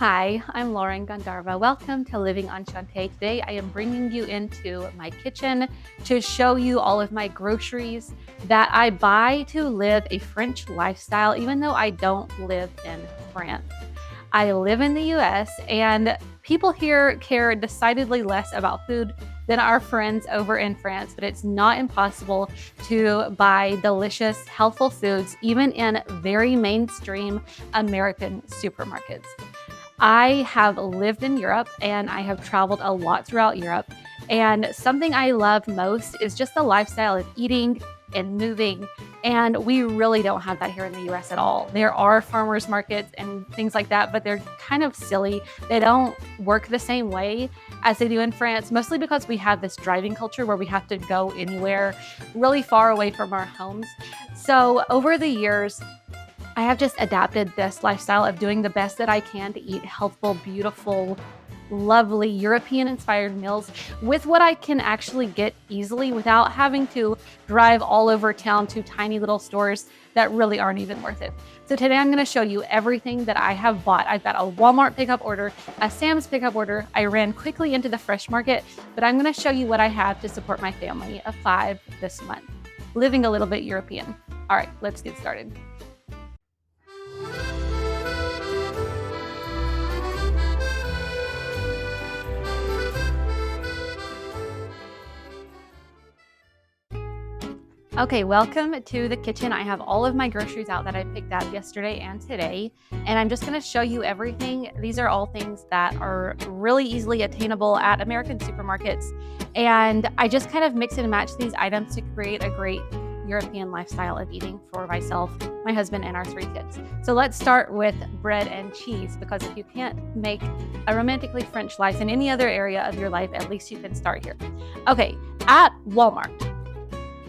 Hi, I'm Lauren Gandharva. Welcome to Living Enchante. Today I am bringing you into my kitchen to show you all of my groceries that I buy to live a French lifestyle, even though I don't live in France. I live in the US and people here care decidedly less about food than our friends over in France, but it's not impossible to buy delicious, healthful foods, even in very mainstream American supermarkets. I have lived in Europe and I have traveled a lot throughout Europe. And something I love most is just the lifestyle of eating and moving. And we really don't have that here in the US at all. There are farmers markets and things like that, but they're kind of silly. They don't work the same way as they do in France, mostly because we have this driving culture where we have to go anywhere really far away from our homes. So over the years, I have just adapted this lifestyle of doing the best that I can to eat healthful, beautiful, lovely European inspired meals with what I can actually get easily without having to drive all over town to tiny little stores that really aren't even worth it. So today I'm going to show you everything that I have bought. I've got a Walmart pickup order, a Sam's pickup order. I ran quickly into the fresh market, but I'm going to show you what I have to support my family of 5 this month, living a little bit European. All right, let's get started. Okay, welcome to the kitchen. I have all of my groceries out that I picked out yesterday and today, and I'm just going to show you everything. These are all things that are really easily attainable at American supermarkets, and I just kind of mix and match these items to create a great European lifestyle of eating for myself, my husband, and our 3 kids. So let's start with bread and cheese, because if you can't make a romantically French life in any other area of your life, at least you can start here. Okay, at Walmart.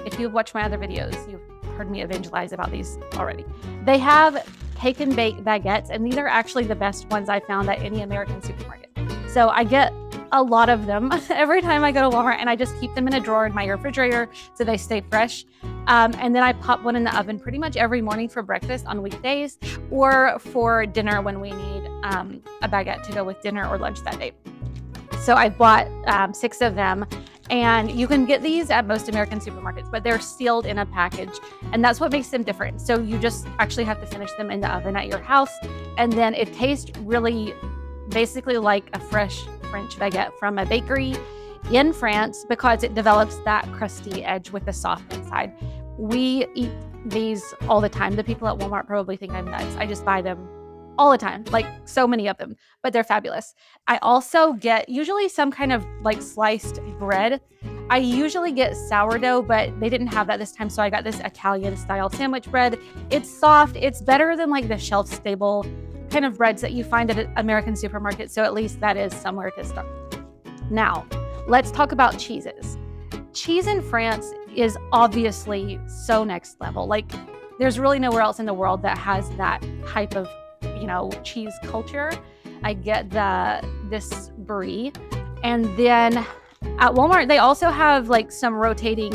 If you've watched my other videos, you've heard me evangelize about these already. They have cake and bake baguettes, and these are actually the best ones I found at any American supermarket. So I get a lot of them every time I go to Walmart, and I just keep them in a drawer in my refrigerator so they stay fresh. And then I pop one in the oven pretty much every morning for breakfast on weekdays, or for dinner when we need a baguette to go with dinner or lunch that day. So I bought 6 of them. And you can get these at most American supermarkets, but they're sealed in a package. And that's what makes them different. So you just actually have to finish them in the oven at your house. And then it tastes really basically like a fresh French baguette from a bakery in France, because it develops that crusty edge with the soft inside. We eat these all the time. The people at Walmart probably think I'm nuts. I just buy them all the time, like so many of them, but they're fabulous. I also get usually some kind of like sliced bread. I usually get sourdough, but they didn't have that this time, so I got this Italian style sandwich bread. It's soft. It's better than like the shelf stable kind of breads that you find at American supermarkets, so at least that is somewhere to start. Now, let's talk about cheeses. Cheese in France is obviously so next level. Like, there's really nowhere else in the world that has that type of cheese culture. I get this brie. And then at Walmart, they also have like some rotating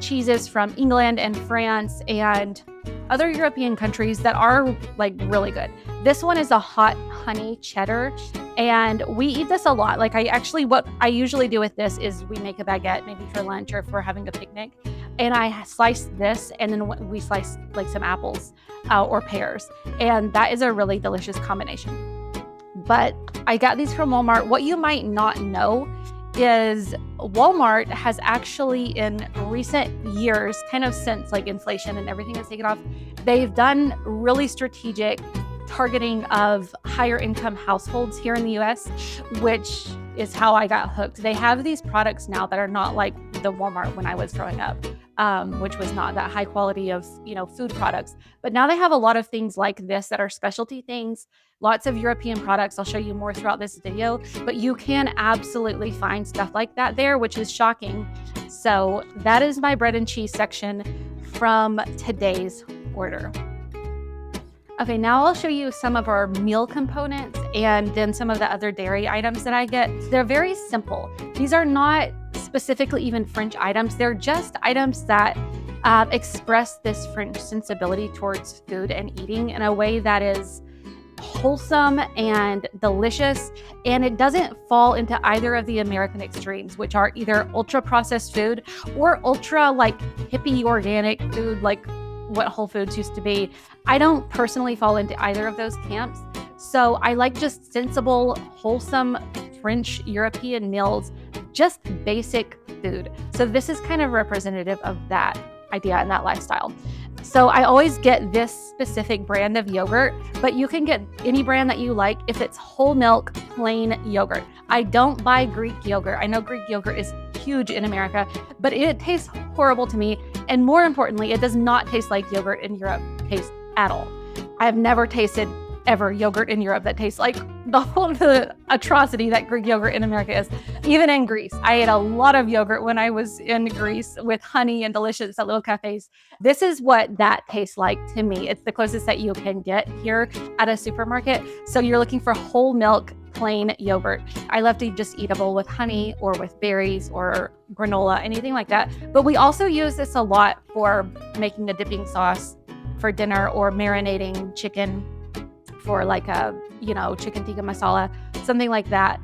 cheeses from England and France and other European countries that are like really good. This one is a hot honey cheddar, and we eat this a lot. Like what I usually do with this is we make a baguette maybe for lunch or if we're having a picnic, and I slice this, and then we slice like some apples or pears, and that is a really delicious combination. But I got these from Walmart. What you might not know is Walmart has actually, in recent years, kind of since like inflation and everything has taken off, they've done really strategic targeting of higher income households here in the US, which is how I got hooked. They have these products now that are not like the Walmart when I was growing up, which was not that high quality of, food products. But now they have a lot of things like this that are specialty things, lots of European products. I'll show you more throughout this video, but you can absolutely find stuff like that there, which is shocking. So that is my bread and cheese section from today's order. Okay, now I'll show you some of our meal components and then some of the other dairy items that I get. They're very simple. These are not specifically even French items. They're just items that express this French sensibility towards food and eating in a way that is wholesome and delicious, and it doesn't fall into either of the American extremes, which are either ultra processed food or ultra like hippie organic food, like what Whole Foods used to be. I don't personally fall into either of those camps. So I like just sensible, wholesome French European meals, just basic food. So this is kind of representative of that idea and that lifestyle. So I always get this specific brand of yogurt, but you can get any brand that you like if it's whole milk, plain yogurt. I don't buy Greek yogurt. I know Greek yogurt is huge in America, but it tastes horrible to me. And more importantly, it does not taste like yogurt in Europe tastes at all. I have never tasted ever yogurt in Europe that tastes like the atrocity that Greek yogurt in America is. Even in Greece, I ate a lot of yogurt when I was in Greece with honey and delicious at little cafes. This is what that tastes like to me. It's the closest that you can get here at a supermarket. So you're looking for whole milk, plain yogurt. I love to just eat a bowl with honey or with berries or granola, anything like that. But we also use this a lot for making a dipping sauce for dinner or marinating chicken for like a, chicken tikka masala, something like that.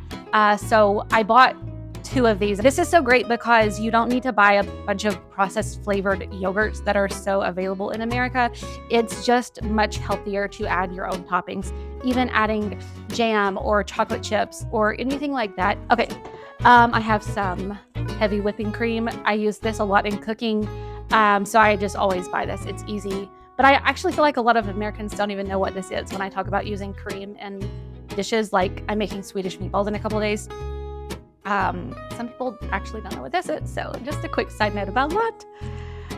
So I bought 2 of these. This is so great because you don't need to buy a bunch of processed flavored yogurts that are so available in America. It's just much healthier to add your own toppings, even adding jam or chocolate chips or anything like that. Okay, I have some heavy whipping cream. I use this a lot in cooking, so I just always buy this. It's easy. But I actually feel like a lot of Americans don't even know what this is when I talk about using cream in dishes. Like I'm making Swedish meatballs in a couple of days. Some people actually don't know what this is. So just a quick side note about that.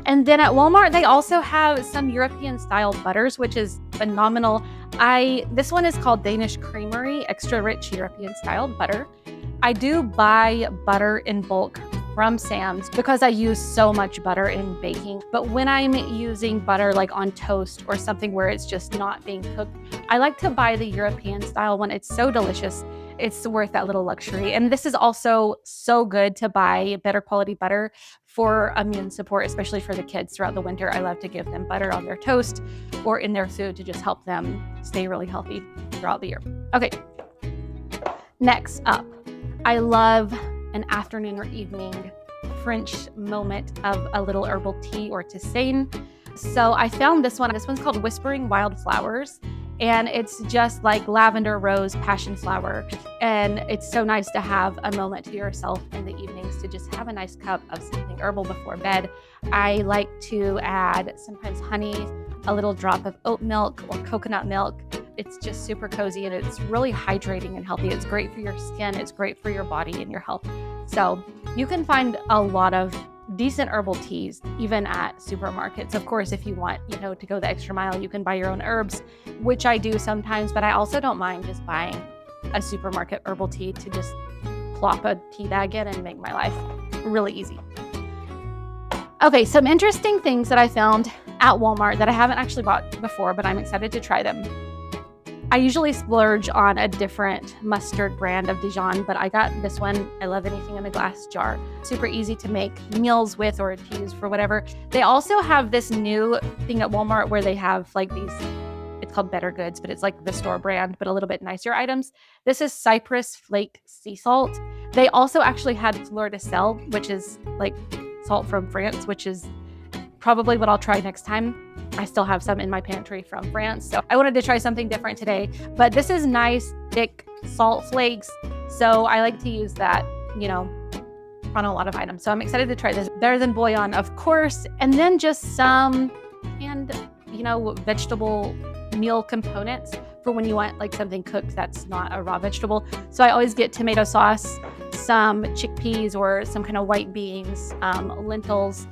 And then at Walmart, they also have some European style butters, which is phenomenal. This one is called Danish Creamery, extra rich European style butter. I do buy butter in bulk from Sam's because I use so much butter in baking. But when I'm using butter like on toast or something where it's just not being cooked, I like to buy the European style one. It's so delicious. It's worth that little luxury. And this is also so good to buy better quality butter for immune support, especially for the kids throughout the winter. I love to give them butter on their toast or in their food to just help them stay really healthy throughout the year. Okay, next up, I love an afternoon or evening French moment of a little herbal tea or tisane. So I found this one. This one's called Whispering Wildflowers, and it's just like lavender, rose, passion flower. And it's so nice to have a moment to yourself in the evenings to just have a nice cup of something herbal before bed. I like to add sometimes honey, a little drop of oat milk or coconut milk. It's just super cozy and it's really hydrating and healthy. It's great for your skin. It's great for your body and your health. So you can find a lot of decent herbal teas even at supermarkets. Of course, if you want, to go the extra mile, you can buy your own herbs, which I do sometimes, but I also don't mind just buying a supermarket herbal tea to just plop a tea bag in and make my life really easy. Okay, some interesting things that I found at Walmart that I haven't actually bought before, but I'm excited to try them. I usually splurge on a different mustard brand of Dijon, but I got this one. I love anything in a glass jar. Super easy to make meals with or to use for whatever. They also have this new thing at Walmart where they have like these, it's called Better Goods, but it's like the store brand, but a little bit nicer items. This is Cypress Flake Sea Salt. They also actually had Fleur de Sel, which is like salt from France, which is probably what I'll try next time. I still have some in my pantry from France, so I wanted to try something different today. But this is nice, thick salt flakes, so I like to use that, on a lot of items. So I'm excited to try this. Better than bouillon, of course, and then just some canned, vegetable meal components for when you want like something cooked that's not a raw vegetable. So I always get tomato sauce, some chickpeas or some kind of white beans, lentils.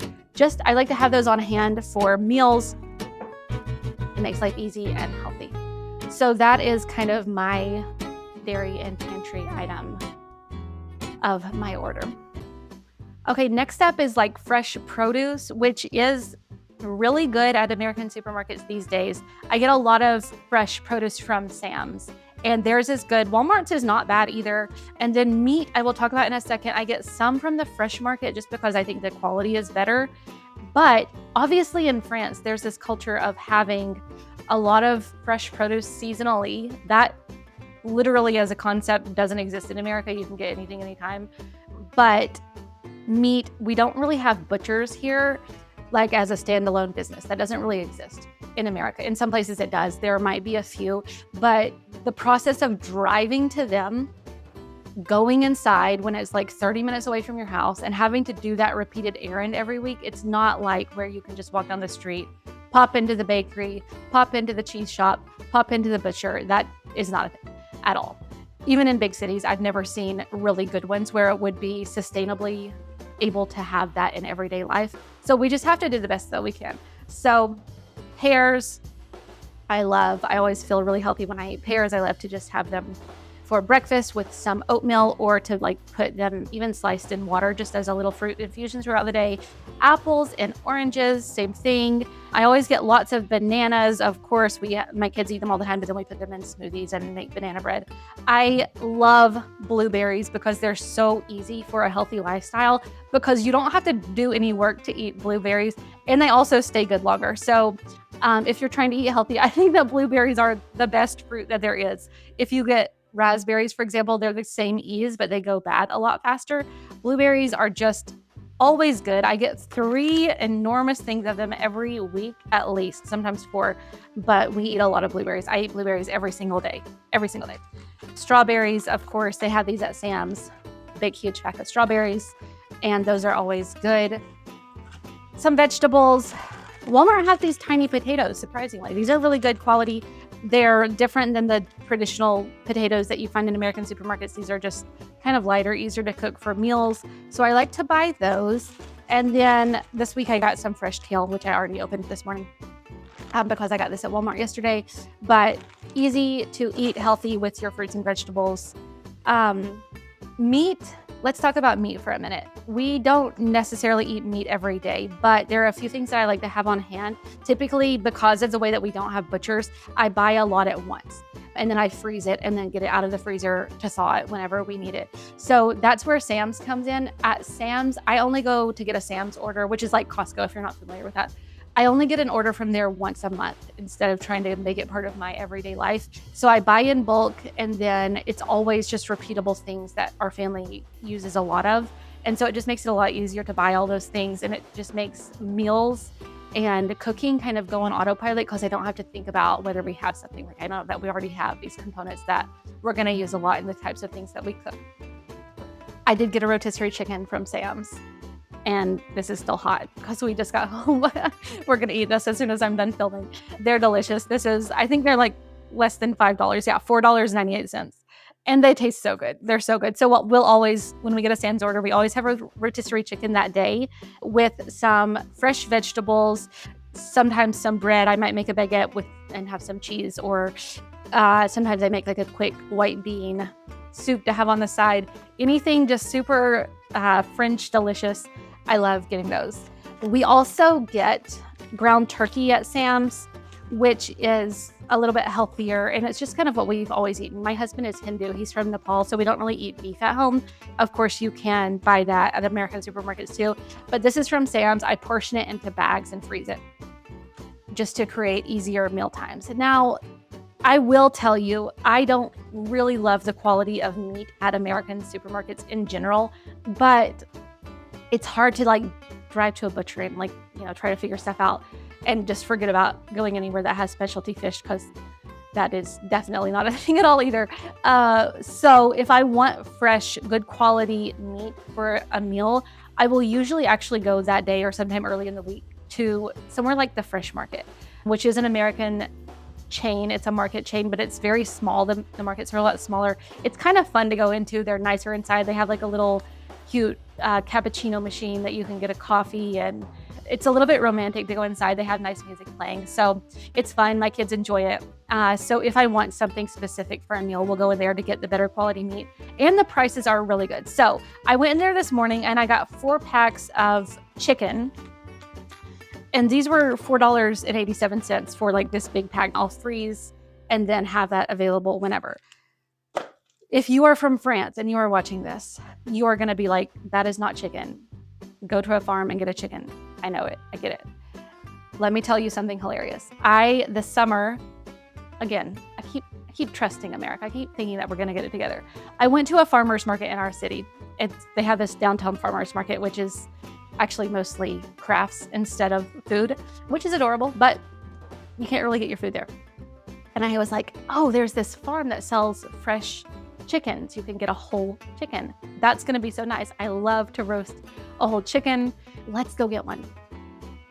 I like to have those on hand for meals. It makes life easy and healthy. So that is kind of my dairy and pantry item of my order. Okay, next up is like fresh produce, which is really good at American supermarkets these days. I get a lot of fresh produce from Sam's, and theirs is good. Walmart's is not bad either. And then meat, I will talk about in a second. I get some from the fresh market just because I think the quality is better. But obviously in France, there's this culture of having a lot of fresh produce seasonally. That literally as a concept doesn't exist in America. You can get anything anytime. But meat, we don't really have butchers here like as a standalone business. That doesn't really exist in America. In some places it does. There might be a few, but the process of driving to them, going inside when it's like 30 minutes away from your house and having to do that repeated errand every week, it's not like where you can just walk down the street, pop into the bakery, pop into the cheese shop, pop into the butcher. That is not a thing at all. Even in big cities, I've never seen really good ones where it would be sustainably able to have that in everyday life. So we just have to do the best that we can. So pears, I love. I always feel really healthy when I eat pears. I love to just have them for breakfast with some oatmeal, or to like put them even sliced in water just as a little fruit infusion throughout the day. Apples and oranges, same thing. I always get lots of bananas. Of course, my kids eat them all the time, but then we put them in smoothies and make banana bread. I love blueberries because they're so easy for a healthy lifestyle, because you don't have to do any work to eat blueberries, and they also stay good longer. So if you're trying to eat healthy, I think that blueberries are the best fruit that there is. If you get raspberries, for example, they're the same ease, but they go bad a lot faster. Blueberries are just always good. I get 3 enormous things of them every week, at least, sometimes 4, but we eat a lot of blueberries. I eat blueberries every single day. Strawberries, of course, they have these at Sam's, big, huge pack of strawberries, and those are always good. Some vegetables. Walmart has these tiny potatoes, surprisingly. These are really good quality. They're different than the traditional potatoes that you find in American supermarkets. These are just kind of lighter, easier to cook for meals. So I like to buy those. And then this week I got some fresh kale, which I already opened this morning because I got this at Walmart yesterday. But easy to eat, healthy with your fruits and vegetables. Meat. Let's talk about meat for a minute. We don't necessarily eat meat every day, but there are a few things that I like to have on hand. Typically, because of the way that we don't have butchers, I buy a lot at once, and then I freeze it and then get it out of the freezer to thaw it whenever we need it. So that's where Sam's comes in. At Sam's, I only go to get a Sam's order, which is like Costco if you're not familiar with that. I only get an order from there once a month instead of trying to make it part of my everyday life. So I buy in bulk, and then it's always just repeatable things that our family uses a lot of. And so it just makes it a lot easier to buy all those things, and it just makes meals and cooking kind of go on autopilot because I don't have to think about whether we have something. Like I know that we already have these components that we're going to use a lot in the types of things that we cook. I did get a rotisserie chicken from Sam's. And this is still hot because we just got home. We're going to eat this as soon as I'm done filming. They're delicious. I think they're like less than $5. Yeah, $4.98. And they taste so good. They're so good. So what we'll always, when we get a Sam's order, we always have a rotisserie chicken that day with some fresh vegetables, sometimes some bread. I might make a baguette and have some cheese, or sometimes I make like a quick white bean soup to have on the side. Anything just super French delicious. I love getting those. We also get ground turkey at Sam's, which is a little bit healthier, and it's just kind of what we've always eaten. My husband is Hindu. He's from Nepal, so we don't really eat beef at home. Of course, you can buy that at American supermarkets too, but this is from Sam's. I portion it into bags and freeze it just to create easier meal times. Now, I will tell you, I don't really love the quality of meat at American supermarkets in general, but it's hard to like drive to a butcher and try to figure stuff out and just forget about going anywhere that has specialty fish, because that is definitely not a thing at all either. So if I want fresh, good quality meat for a meal, I will usually actually go that day or sometime early in the week to somewhere like the Fresh Market, which is an American chain. It's a market chain, but it's very small. The markets are a lot smaller. It's kind of fun to go into. They're nicer inside. They have like a little cute cappuccino machine that you can get a coffee, and it's a little bit romantic to go inside. They have nice music playing, so it's fun. My kids enjoy it. So if I want something specific for a meal, we'll go in there to get the better quality meat, and the prices are really good. So I went in there this morning and I got 4 packs of chicken, and these were $4.87 for like this big pack. I'll freeze and then have that available whenever. If you are from France and you are watching this, you are going to be like, that is not chicken. Go to a farm and get a chicken. I know it. I get it. let me tell you something hilarious. This summer, again, I keep trusting America. I keep thinking that we're going to get it together. I went to a farmer's market in our city. They have this downtown farmer's market, which is actually mostly crafts instead of food, which is adorable, but you can't really get your food there. And I was like, oh, there's this farm that sells fresh chickens. You can get a whole chicken. That's going to be so nice. I love to roast a whole chicken. Let's go get one.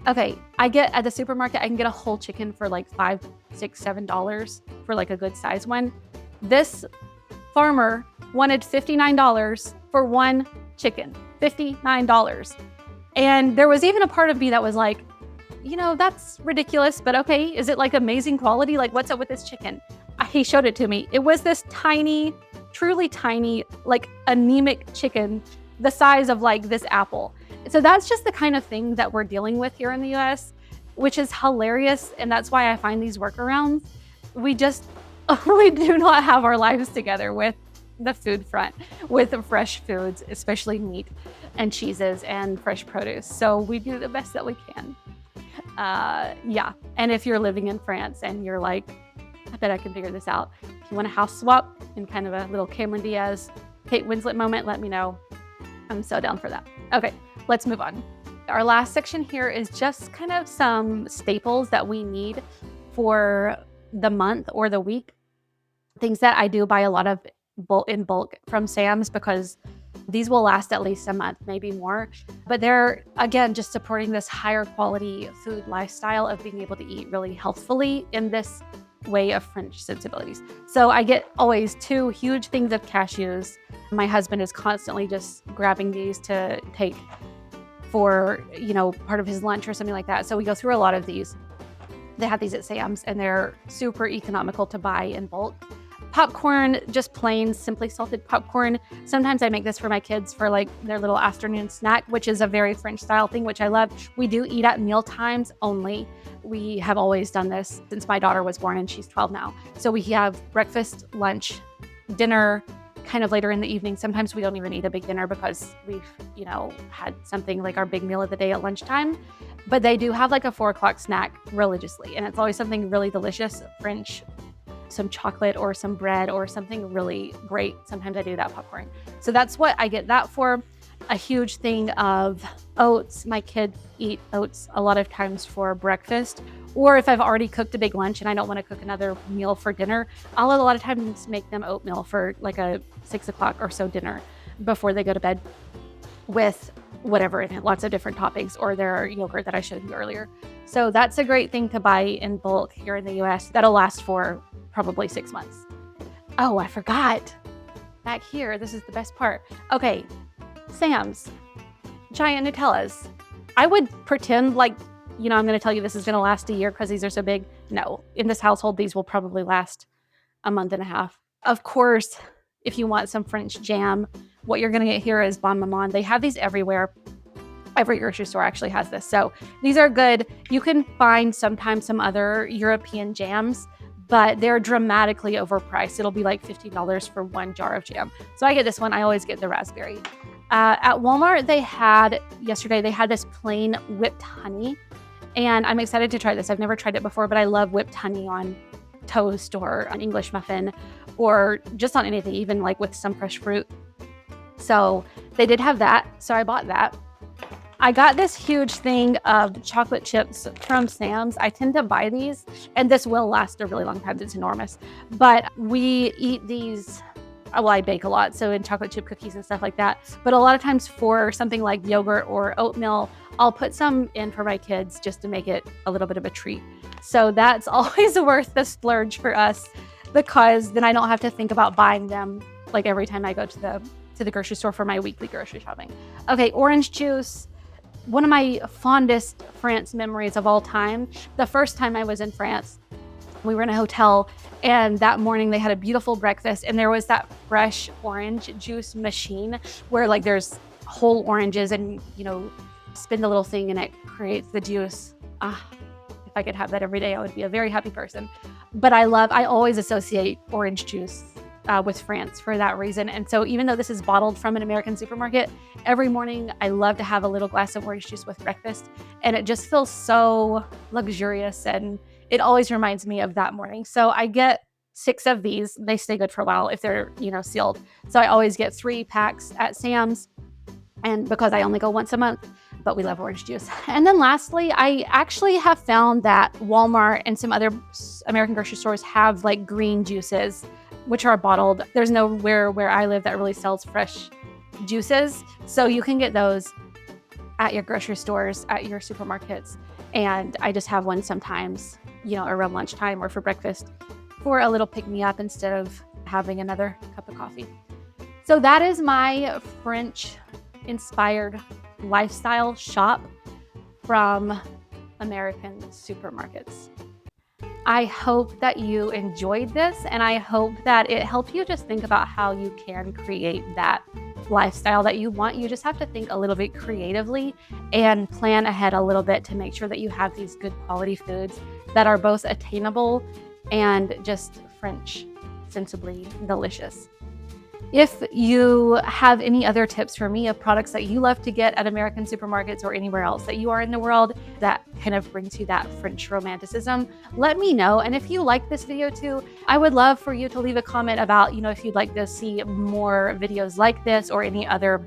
Okay, at the supermarket, I can get a whole chicken for like $5, $6, $7 for like a good size one. This farmer wanted $59 for one chicken, $59. And there was even a part of me that was like, that's ridiculous, but okay, is it like amazing quality? Like, what's up with this chicken? He showed it to me. It was this tiny, truly tiny, like anemic chicken, the size of like this apple. So that's just the kind of thing that we're dealing with here in the US, which is hilarious. And that's why I find these workarounds. We do not have our lives together with the food front, with the fresh foods, especially meat and cheeses and fresh produce. So we do the best that we can. Yeah. And if you're living in France and you're like, I bet I can figure this out. If you want a house swap in kind of a little Cameron Diaz, Kate Winslet moment, let me know. I'm so down for that. Okay, let's move on. Our last section here is just kind of some staples that we need for the month or the week. Things that I do buy a lot of in bulk from Sam's because these will last at least a month, maybe more. But they're, again, just supporting this higher quality food lifestyle of being able to eat really healthfully in this way of French sensibilities. So I get always 2 huge things of cashews. My husband is constantly just grabbing these to take for, part of his lunch or something like that. So we go through a lot of these. They have these at Sam's and they're super economical to buy in bulk. Popcorn, just plain, simply salted popcorn. Sometimes I make this for my kids for like their little afternoon snack, which is a very French style thing, which I love. We do eat at meal times only. We have always done this since my daughter was born and she's 12 now. So we have breakfast, lunch, dinner, kind of later in the evening. Sometimes we don't even eat a big dinner because we've, had something like our big meal of the day at lunchtime. But they do have like a 4:00 snack religiously. And it's always something really delicious, French, some chocolate or some bread or something really great. Sometimes I do that popcorn. So that's what I get that for. A huge thing of oats. My kids eat oats a lot of times for breakfast, or if I've already cooked a big lunch and I don't want to cook another meal for dinner, I'll a lot of times make them oatmeal for like a 6:00 or so dinner before they go to bed with whatever in it, lots of different toppings, or their yogurt that I showed you earlier. So that's a great thing to buy in bulk here in the US. That'll last for probably 6 months. Oh, I forgot. Back here, this is the best part. Okay, Sam's, giant Nutellas. I would pretend like, I'm going to tell you this is going to last a year because these are so big. No, in this household, these will probably last a month and a half. Of course, if you want some French jam, what you're going to get here is Bon Maman. They have these everywhere. Every grocery store actually has this. So these are good. You can find sometimes some other European jams, but they're dramatically overpriced. It'll be like $15 for one jar of jam. So I get this one. I always get the raspberry. At Walmart, yesterday they had this plain whipped honey, and I'm excited to try this. I've never tried it before, but I love whipped honey on toast or an English muffin or just on anything, even like with some fresh fruit. So they did have that. So I bought that. I got this huge thing of chocolate chips from Sam's. I tend to buy these, and this will last a really long time. It's enormous. But we eat these, well, I bake a lot, so in chocolate chip cookies and stuff like that. But a lot of times for something like yogurt or oatmeal, I'll put some in for my kids just to make it a little bit of a treat. So that's always worth the splurge for us, because then I don't have to think about buying them like every time I go to the grocery store for my weekly grocery shopping. Okay, orange juice. One of my fondest France memories of all time. The first time I was in France, we were in a hotel, and that morning they had a beautiful breakfast, and there was that fresh orange juice machine where like there's whole oranges and, spin the little thing and it creates the juice. If I could have that every day, I would be a very happy person. But I always associate orange juice with France for that reason. And so even though this is bottled from an American supermarket, every morning I love to have a little glass of orange juice with breakfast. And it just feels so luxurious, and it always reminds me of that morning. So I get 6 of these. They stay good for a while if they're, sealed. So I always get 3 packs at Sam's, and because I only go once a month, but we love orange juice. And then lastly, I actually have found that Walmart and some other American grocery stores have like green juices, which are bottled. There's nowhere where I live that really sells fresh juices. So you can get those at your grocery stores, at your supermarkets. And I just have one sometimes, around lunchtime or for breakfast for a little pick-me-up instead of having another cup of coffee. So that is my French-inspired lifestyle shop from American supermarkets. I hope that you enjoyed this, and I hope that it helped you just think about how you can create that lifestyle that you want. You just have to think a little bit creatively and plan ahead a little bit to make sure that you have these good quality foods that are both attainable and just French, sensibly delicious. If you have any other tips for me of products that you love to get at American supermarkets or anywhere else that you are in the world that kind of brings you that French romanticism, let me know. And if you like this video too, I would love for you to leave a comment about, if you'd like to see more videos like this or any other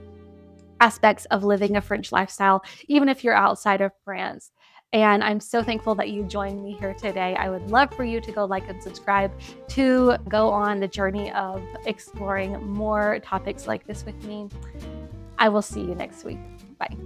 aspects of living a French lifestyle, even if you're outside of France. And I'm so thankful that you joined me here today. I would love for you to go like and subscribe to go on the journey of exploring more topics like this with me. I will see you next week. Bye.